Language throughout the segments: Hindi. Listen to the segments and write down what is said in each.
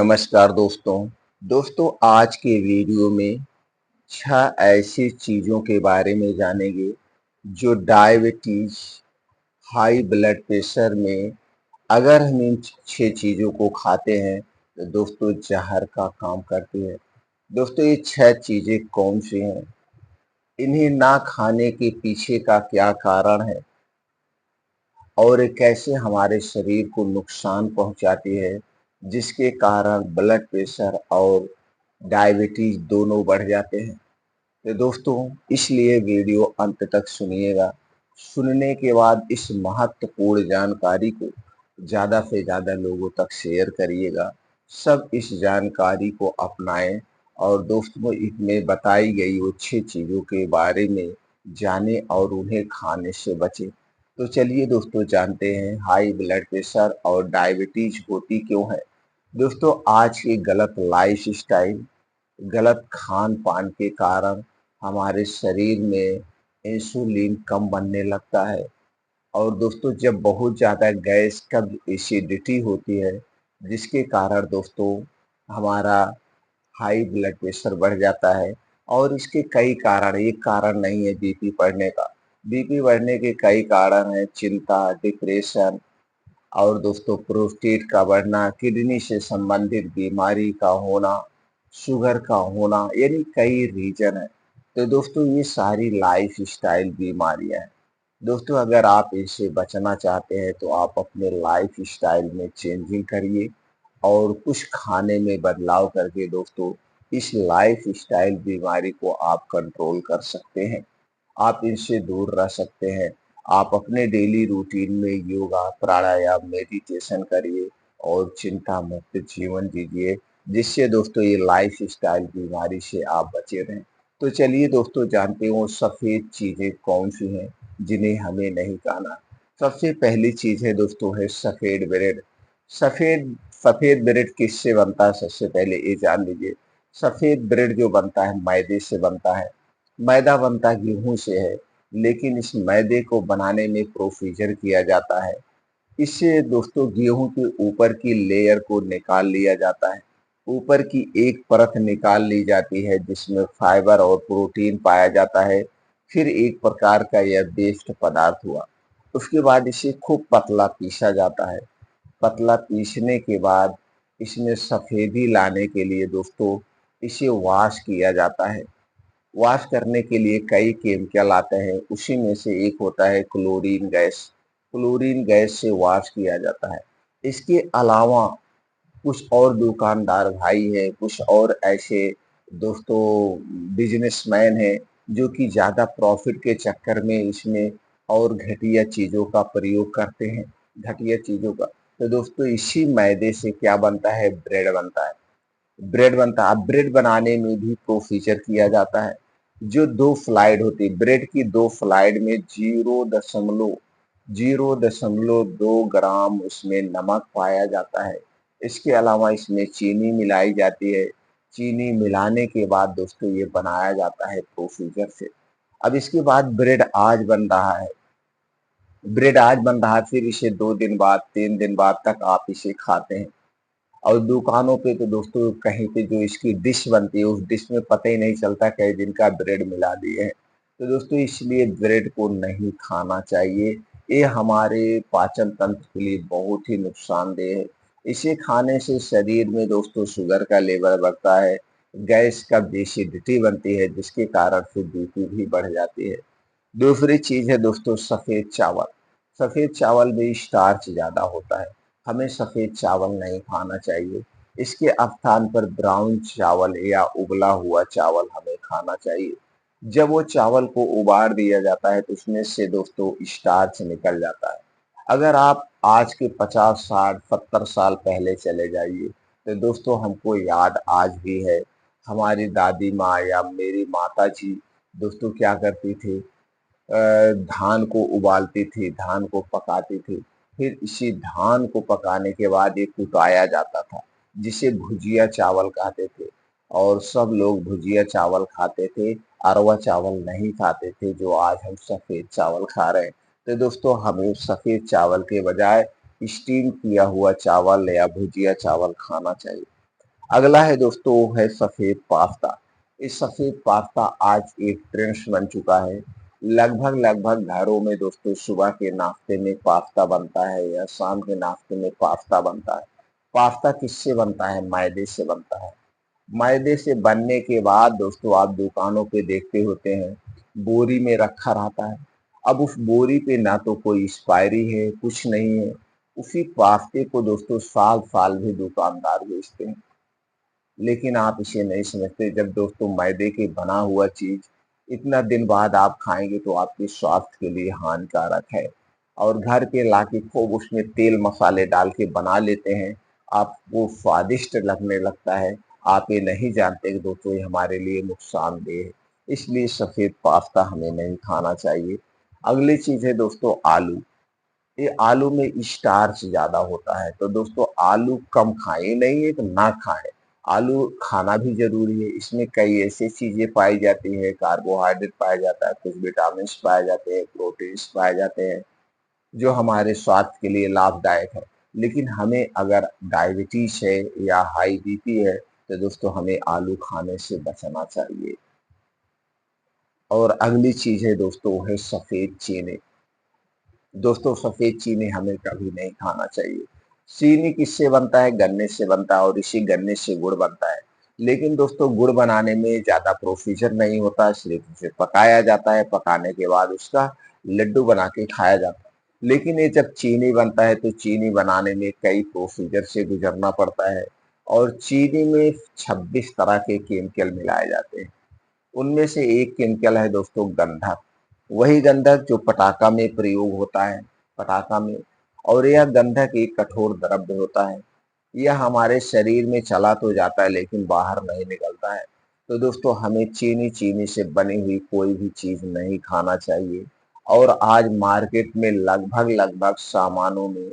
नमस्कार दोस्तों आज के वीडियो में 6 ऐसी चीज़ों के बारे में जानेंगे जो डायबिटीज, हाई ब्लड प्रेशर में अगर हम इन 6 चीज़ों को खाते हैं तो दोस्तों जहर का काम करती है। दोस्तों ये 6 चीज़ें कौन सी हैं? इन्हें ना खाने के पीछे का क्या कारण है और ये कैसे हमारे शरीर को नुकसान पहुंचाती है, जिसके कारण ब्लड प्रेशर और डायबिटीज दोनों बढ़ जाते हैं। तो दोस्तों इसलिए वीडियो अंत तक सुनिएगा। सुनने के बाद इस महत्वपूर्ण जानकारी को ज़्यादा से ज़्यादा लोगों तक शेयर करिएगा। सब इस जानकारी को अपनाएं और दोस्तों इसमें बताई गई वो 6 चीज़ों के बारे में जानें और उन्हें खाने से बचें। तो चलिए दोस्तों जानते हैं हाई ब्लड प्रेशर और डायबिटीज होती क्यों है। दोस्तों आज की गलत लाइफ स्टाइल, गलत खान पान के कारण हमारे शरीर में इंसुलिन कम बनने लगता है और दोस्तों जब बहुत ज़्यादा गैस कब्ज एसिडिटी होती है, जिसके कारण दोस्तों हमारा हाई ब्लड प्रेशर बढ़ जाता है। और इसके कई कारण, एक कारण नहीं है बीपी बढ़ने का। बीपी बढ़ने के कई कारण हैं, चिंता, डिप्रेशन और दोस्तों प्रोस्टेट का बढ़ना, किडनी से संबंधित बीमारी का होना, शुगर का होना, यानी कई रीजन है। तो दोस्तों ये सारी लाइफ स्टाइल बीमारियां हैं। दोस्तों अगर आप इनसे बचना चाहते हैं तो आप अपने लाइफ स्टाइल में चेंजिंग करिए और कुछ खाने में बदलाव करके दोस्तों इस लाइफ स्टाइल बीमारी को आप कंट्रोल कर सकते हैं। आप इनसे दूर रह सकते हैं। आप अपने डेली रूटीन में योगा, प्राणायाम, मेडिटेशन करिए और चिंता मुक्त जीवन जीजिए, जिससे दोस्तों ये लाइफ स्टाइल बीमारी से आप बचे रहें। तो चलिए दोस्तों जानते हो सफ़ेद चीज़ें कौन सी हैं जिन्हें हमें नहीं खाना। सबसे पहली चीज़ है दोस्तों है सफ़ेद ब्रेड। सफ़ेद सफ़ेद ब्रेड किससे बनता है सबसे पहले ये जान लीजिए। सफ़ेद ब्रेड जो बनता है मैदे से बनता है। मैदा बनता गेहूं से है, लेकिन इस मैदे को बनाने में प्रोसीजर किया जाता है। इससे दोस्तों गेहूं के ऊपर की लेयर को निकाल लिया जाता है। ऊपर की एक परत निकाल ली जाती है जिसमें फाइबर और प्रोटीन पाया जाता है। फिर एक प्रकार का यह वेस्ट पदार्थ हुआ। उसके बाद इसे खूब पतला पीसा जाता है। पतला पीसने के बाद इसमें सफेदी लाने के लिए दोस्तों इसे वॉश किया जाता है। वॉश करने के लिए कई केमिकल आते हैं, उसी में से एक होता है क्लोरीन गैस। क्लोरीन गैस से वॉश किया जाता है। इसके अलावा कुछ और दुकानदार भाई हैं, कुछ और ऐसे दोस्तों बिजनेसमैन हैं जो कि ज़्यादा प्रॉफिट के चक्कर में इसमें और घटिया चीज़ों का प्रयोग करते हैं, घटिया चीज़ों का। तो दोस्तों इसी मैदे से क्या बनता है, ब्रेड बनता है। ब्रेड बनता है। अब ब्रेड बनाने में भी प्रोसीजर किया जाता है। जो 2 फ्लाइट होती है, ब्रेड की 2 फ्लाइट में 0.02 ग्राम उसमें नमक पाया जाता है। इसके अलावा इसमें चीनी मिलाई जाती है। चीनी मिलाने के बाद दोस्तों ये बनाया जाता है प्रोसीजर से। अब इसके बाद ब्रेड आज बन रहा है, फिर इसे 2 दिन बाद, 3 दिन बाद तक आप इसे खाते हैं। और दुकानों पे तो दोस्तों कहीं पे जो इसकी डिश बनती है, उस डिश में पता ही नहीं चलता कई दिन का ब्रेड मिला दिए हैं। तो दोस्तों इसलिए ब्रेड को नहीं खाना चाहिए। ये हमारे पाचन तंत्र के लिए बहुत ही नुकसानदेह है। इसे खाने से शरीर में दोस्तों शुगर का लेवल बढ़ता है, गैस का एसिडिटी बनती है, जिसके कारण से बीपी भी बढ़ जाती है। दूसरी चीज़ है दोस्तों सफ़ेद चावल। सफ़ेद चावल में स्टार्च ज़्यादा होता है। हमें सफ़ेद चावल नहीं खाना चाहिए। इसके स्थान पर ब्राउन चावल या उबला हुआ चावल हमें खाना चाहिए। जब वो चावल को उबाल दिया जाता है तो उसमें से दोस्तों स्टार्च निकल जाता है। अगर आप आज के 50, 60, 70 साल पहले चले जाइए तो दोस्तों हमको याद आज भी है। हमारी दादी माँ या मेरी माता जी दोस्तों क्या करती थी, धान को उबालती थी, धान को पकाती थी। फिर इसी धान को पकाने के बाद ये कुटाया जाता था, जिसे भुजिया चावल कहते थे। और सब लोग भुजिया चावल खाते थे, अरवा चावल नहीं खाते थे, जो आज हम सफ़ेद चावल खा रहे हैं। तो दोस्तों हमें सफ़ेद चावल के बजाय स्टीम किया हुआ चावल या भुजिया चावल खाना चाहिए। अगला है दोस्तों वो है सफेद पास्ता। इस सफेद पास्ता आज एक ट्रेंड्स बन चुका है। लगभग लगभग घरों में दोस्तों सुबह के नाश्ते में पास्ता बनता है या शाम के नाश्ते में पास्ता बनता है। पास्ता किससे बनता है? मैदे से बनता है। मैदे से बनने के बाद दोस्तों आप दुकानों पे देखते होते हैं, बोरी में रखा रहता है। अब उस बोरी पे ना तो कोई एक्सपायरी है, कुछ नहीं है। उसी पास्ते को दोस्तों साल साल भी दुकानदार बेचते हैं, लेकिन आप इसे नहीं समझते। जब दोस्तों मैदे के बना हुआ चीज इतना दिन बाद आप खाएंगे तो आपके स्वास्थ्य के लिए हानिकारक है। और घर के लाके खूब उसमें तेल मसाले डाल के बना लेते हैं, आपको स्वादिष्ट लगने लगता है। आप ये नहीं जानते कि दोस्तों ये हमारे लिए नुकसानदेह है। इसलिए सफेद पास्ता हमें नहीं खाना चाहिए। अगली चीज है दोस्तों आलू। ये आलू में स्टार्च ज्यादा होता है, तो दोस्तों आलू कम खाएं, ये नहीं है कि ना खाएं। आलू खाना भी जरूरी है। इसमें कई ऐसी चीजें पाई जाती है, कार्बोहाइड्रेट पाया जाता है, कुछ विटामिन पाए जाते हैं, प्रोटीन्स पाए जाते हैं, जो हमारे स्वास्थ्य के लिए लाभदायक है। लेकिन हमें अगर डायबिटीज है या हाई बीपी है तो दोस्तों हमें आलू खाने से बचना चाहिए। और अगली चीज है दोस्तों वो है सफेद चीनी। दोस्तों सफेद चीनी हमें कभी नहीं खाना चाहिए। चीनी किससे बनता है? गन्ने से बनता है, और इसी गन्ने से गुड़ बनता है। लेकिन दोस्तों गुड़ बनाने में ज्यादा प्रोसीजर नहीं होता, सिर्फ उसे पकाया जाता है, पकाने के बाद उसका लड्डू बना के खाया जाता है। लेकिन ये जब चीनी बनता है तो चीनी बनाने में कई प्रोसीजर से गुजरना पड़ता है, और चीनी में 26 तरह के केमिकल मिलाए जाते हैं। उनमें से एक केमिकल है दोस्तों गंधक। वही गंधक जो पटाखा में प्रयोग होता है, पटाखा में। और यह गंधक एक कठोर द्रव्य होता है। यह हमारे शरीर में चला तो जाता है लेकिन बाहर नहीं निकलता है। तो दोस्तों हमें चीनी चीनी से बनी हुई कोई भी चीज नहीं खाना चाहिए। और आज मार्केट में लगभग लगभग सामानों में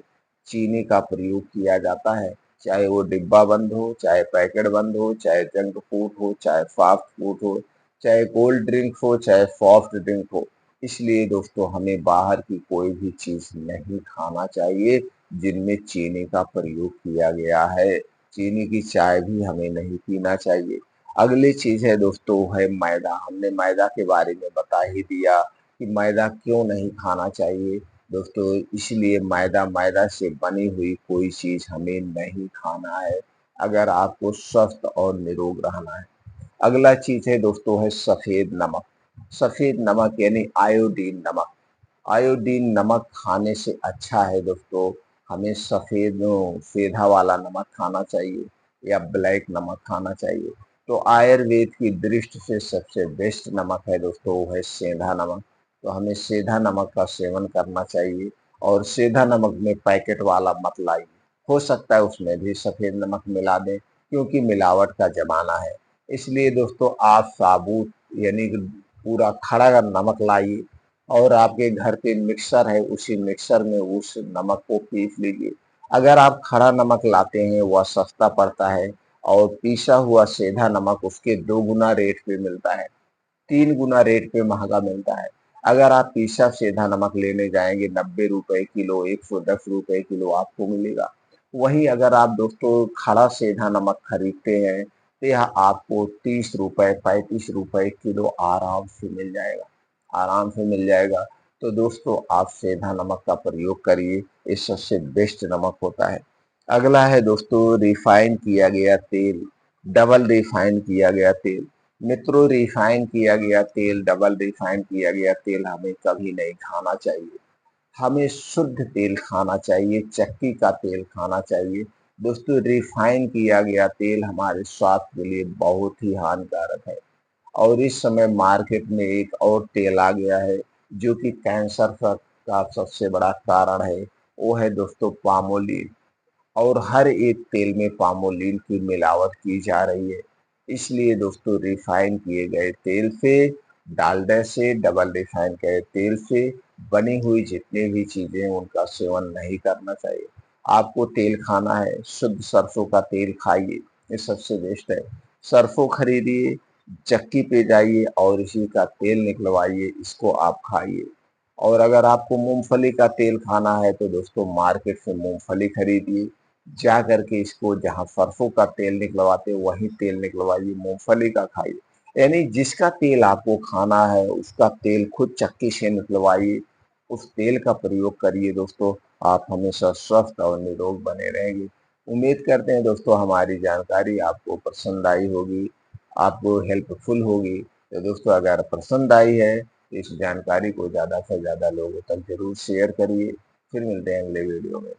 चीनी का प्रयोग किया जाता है, चाहे वो डिब्बा बंद हो, चाहे पैकेट बंद हो, चाहे जंक फूड हो, चाहे फास्ट फूड हो, चाहे कोल्ड ड्रिंक हो, चाहे सॉफ्ट ड्रिंक हो। इसलिए दोस्तों हमें बाहर की कोई भी चीज नहीं खाना चाहिए जिनमें चीनी का प्रयोग किया गया है। चीनी की चाय भी हमें नहीं पीना चाहिए। अगली चीज है दोस्तों है मैदा। हमने मैदा के बारे में बता ही दिया कि मैदा क्यों नहीं खाना चाहिए। दोस्तों इसलिए मैदा मैदा से बनी हुई कोई चीज हमें नहीं खाना है, अगर आपको स्वस्थ और निरोग रहना है। अगला चीज है दोस्तों है सफेद नमक। सफेद नमक यानी आयोडीन नमक। आयोडीन नमक खाने से अच्छा है दोस्तों हमें सफेद सेधा वाला नमक खाना चाहिए या ब्लैक नमक खाना चाहिए। तो आयुर्वेद की दृष्टि से सबसे बेस्ट नमक है दोस्तों वो है सेंधा नमक। तो हमें सेंधा नमक का सेवन करना चाहिए। और सेंधा नमक में पैकेट वाला मत लाइए। हो सकता है उसमें भी सफेद नमक मिला दें, क्योंकि मिलावट का जमाना है। इसलिए दोस्तों आप साबुत यानी कि पूरा खड़ा नमक लाइए, और आपके घर पे मिक्सर है उसी मिक्सर में उस नमक को पीस लीजिए। अगर आप खड़ा नमक लाते हैं वह सस्ता पड़ता है, और पीसा हुआ सेंधा नमक उसके 2 गुना रेट पे मिलता है, 3 गुना रेट पे महंगा मिलता है। अगर आप पीसा सेंधा नमक लेने जाएंगे 90 रुपए किलो, 110 रुपए किलो आपको मिलेगा। वहीं अगर आप दोस्तों खड़ा सेंधा नमक खरीदते हैं तो यह आपको 30 रुपए 35 रुपए किलो आराम से मिल जाएगा, आराम से मिल जाएगा। तो दोस्तों आप सेंधा नमक का प्रयोग करिए, ये सबसे बेस्ट नमक होता है। अगला है दोस्तों रिफाइन किया गया तेल, डबल रिफाइन किया गया तेल। मित्रों रिफाइन किया गया तेल, डबल रिफाइन किया गया तेल हमें कभी नहीं खाना चाहिए। हमें शुद्ध तेल खाना चाहिए, चक्की का तेल खाना चाहिए। दोस्तों रिफाइन किया गया तेल हमारे स्वास्थ्य के लिए बहुत ही हानिकारक है। और इस समय मार्केट में एक और तेल आ गया है जो कि कैंसर का सबसे बड़ा कारण है, वो है दोस्तों पामोलिन। और हर एक तेल में पामोलिन की मिलावट की जा रही है। इसलिए दोस्तों रिफाइन किए गए तेल से, डालडा से, डबल रिफाइन किए तेल से बनी हुई जितनी भी चीजें हैं उनका सेवन नहीं करना चाहिए। आपको तेल खाना है शुद्ध सरसों का तेल खाइए, ये सबसे बेस्ट है। सरसों खरीदिए, चक्की पे जाइए और इसी का तेल निकलवाइए, इसको आप खाइए। और अगर आपको मूंगफली का तेल खाना है तो दोस्तों मार्केट से मूंगफली खरीदिए, जा करके इसको जहाँ सरसों का तेल निकलवाते वहीं तेल निकलवाइए, मूंगफली का खाइए। यानी जिसका तेल आपको खाना है उसका तेल खुद चक्की से निकलवाइए, उस तेल का प्रयोग करिए दोस्तों। आप हमेशा स्वस्थ और निरोग बने रहेंगे। उम्मीद करते हैं दोस्तों हमारी जानकारी आपको पसंद आई होगी, आपको हेल्पफुल होगी। तो दोस्तों अगर पसंद आई है तो इस जानकारी को ज़्यादा से ज़्यादा लोगों तक जरूर शेयर करिए। फिर मिलते हैं अगले वीडियो में।